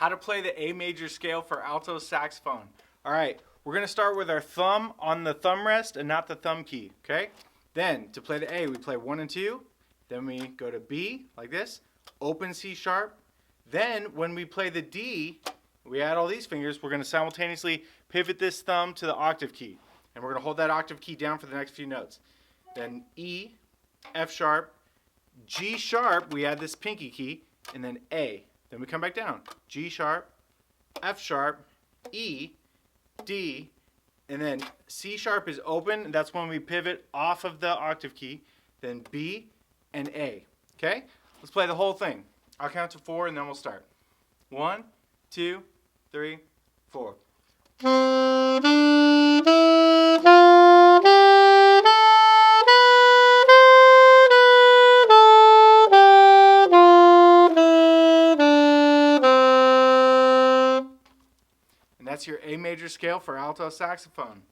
how to play the A major scale for alto saxophone. All right, we're going to start with our thumb on the thumb rest and not the thumb key, okay? Then, to play the A, we play 1 and 2. Then we go to B, like this, open C sharp. Then, when we play the D, we add all these fingers. We're going to simultaneously pivot this thumb to the octave key. And we're going to hold that octave key down for the next few notes. Then E, F sharp, G sharp, we add this pinky key, and then A. Then we come back down. G sharp, F sharp, E, D, and then C sharp is open, and that's when we pivot off of the octave key. Then B and A. Okay? Let's play the whole thing. I'll count to 4 and then we'll start. 1, 2, 3, 4. And that's your A major scale for alto saxophone.